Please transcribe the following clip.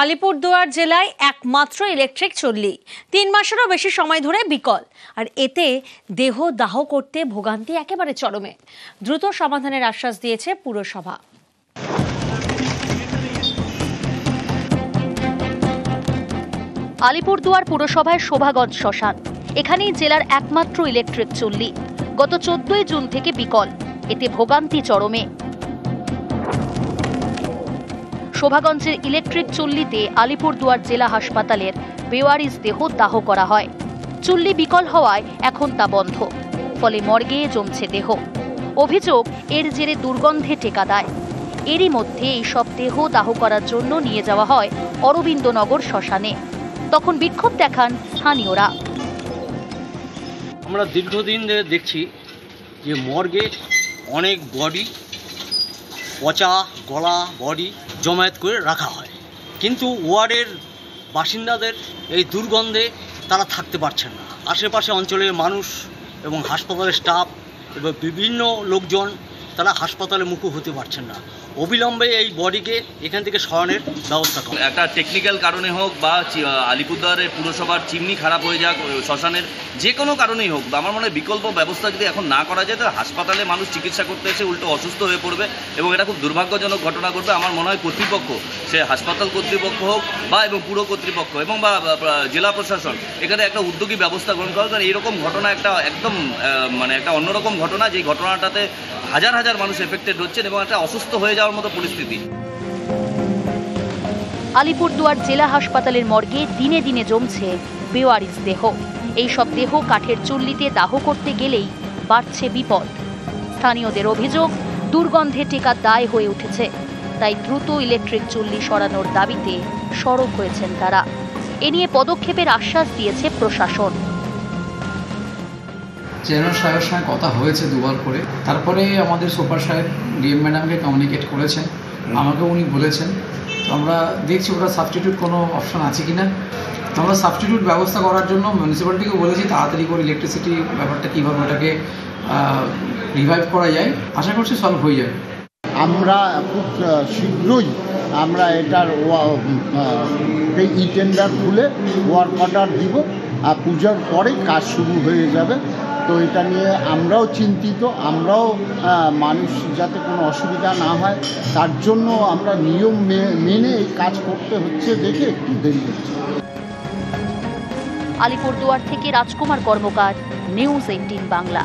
আলিপুরদুয়ার জেলায় একমাত্র ইলেকট্রিক চুল্লি 3 মাসেরও বেশি সময় ধরে বিকল, আর এতে দেহ দাহ করতে ভোগান্তি একেবারে চরমে। দ্রুত সমাধানের আশ্বাস দিয়েছে পুরসভা। আলিপুরদুয়ার পুরসভায় শোভাগঞ্জ শ্মশান, এখানেই জেলার একমাত্র ইলেকট্রিক চুল্লি। গত 14 জুন থেকে বিকল, এতে ভোগান্তি চরমে। শোভাগঞ্জের ইলেকট্রিক চুল্লিতে আলিপুরদুয়ার জেলা হাসপাতালের বেওয়ারিশ দেহ দাহ করা হয়। চুল্লি বিকল হওয়ায় এখন তা বন্ধ, ফলে মর্গে জমছে দেহ। অভিযোগ, এর জেরে দুর্গন্ধে টেকা দেয়। এরই মধ্যে এইসব দেহ দাহ করার জন্য নিয়ে যাওয়া হয় অরবিন্দনগর শ্মশানে। তখন বিক্ষোভ দেখান স্থানীয়রা। আমরা দীর্ঘদিন ধরে দেখছি যে মর্গে অনেক বডি, পচা গলা বডি জমায়েত করে রাখা হয়, কিন্তু ওয়ার্ডের বাসিন্দাদের এই দুর্গন্ধে তারা থাকতে পারছেন না। আশেপাশে অঞ্চলের মানুষ এবং হাসপাতালের স্টাফ এবং বিভিন্ন লোকজন তারা হাসপাতালে মুখো হতে পারছেন না। অবিলম্বে এই বডিকে এখান থেকে সরানোর ব্যবস্থা করুন। একটা টেকনিক্যাল কারণে হোক বা আলিপুরদুয়ারের পুরসভার চিমনি খারাপ হয়ে যাক, শ্মশানের যে কোনো কারণেই হোক, আমার মনে হয় বিকল্প ব্যবস্থা যদি এখন না করা যায়, তাহলে হাসপাতালে মানুষ চিকিৎসা করতে এসে উল্টো অসুস্থ হয়ে পড়বে এবং এটা খুব দুর্ভাগ্যজনক ঘটনা ঘটবে। আমার মনে হয় কর্তৃপক্ষ, সে হাসপাতাল কর্তৃপক্ষ হোক বা এবং পুর কর্তৃপক্ষ এবং বা জেলা প্রশাসন, এখানে একটা উদ্যোগী ব্যবস্থা গ্রহণ করা। কারণ এইরকম ঘটনা একটা একদম একটা অন্যরকম ঘটনা, যেই ঘটনাটাতে হাজার হাজার মানুষ এফেক্টেড হচ্ছেন এবং একটা অসুস্থ হয়ে যাওয়ার মতো পরিস্থিতি। আলিপুরদুয়ার জেলা হাসপাতালের মর্গে দিনে দিনে জমছে বেওয়ারিশ দেহ। এইসব দেহ কাঠের চুল্লিতে দাহ করতে গেলেই বাড়ছে বিপদ। স্থানীয়দের অভিযোগ, দুর্গন্ধে টেকা দায় হয়ে উঠেছে। তাই দ্রুত ইলেকট্রিক চুল্লি সরানোর দাবিতে সরব হয়েছেন তারা। এ নিয়ে পদক্ষেপের আশ্বাস দিয়েছে প্রশাসন। চেয়ারম্যান সাহেবের সঙ্গে কথা হয়েছে দুবার করে, তারপরে আমাদের সুপার সাহেব ডিএম ম্যাডামকে কমিউনিকেট করেছেন, আমাকে উনি বলেছেন। তো আমরা দেখছি ওটা সাবস্টিটিউট কোনো অপশন আছে কি না। তো আমরা সাবস্টিটিউট ব্যবস্থা করার জন্য মিউনিসিপ্যালিটিকে বলেছি তাড়াতাড়ি করে ইলেকট্রিসিটি ব্যাপারটা কীভাবে ওটাকে রিভাইভ করা যায়, আশা করছি সলভ হয়ে যাবে। আমরা খুব শীঘ্রই আমরা এটার ই টেন্ডার খুলে ওয়ার্ক অর্ডার দিব, আর পূজার পরেই কাজ শুরু হয়ে যাবে। তো এটা নিয়ে আমরাও চিন্তিত, আমরাও মানুষ যাতে কোনো অসুবিধা না হয় তার জন্য আমরা নিয়ম মেনে এই কাজ করতে হচ্ছে, দেখে একটু দেরি হচ্ছে। আলিপুরদুয়ার থেকে রাজকুমার কর্মকার, নিউজ 18 বাংলা।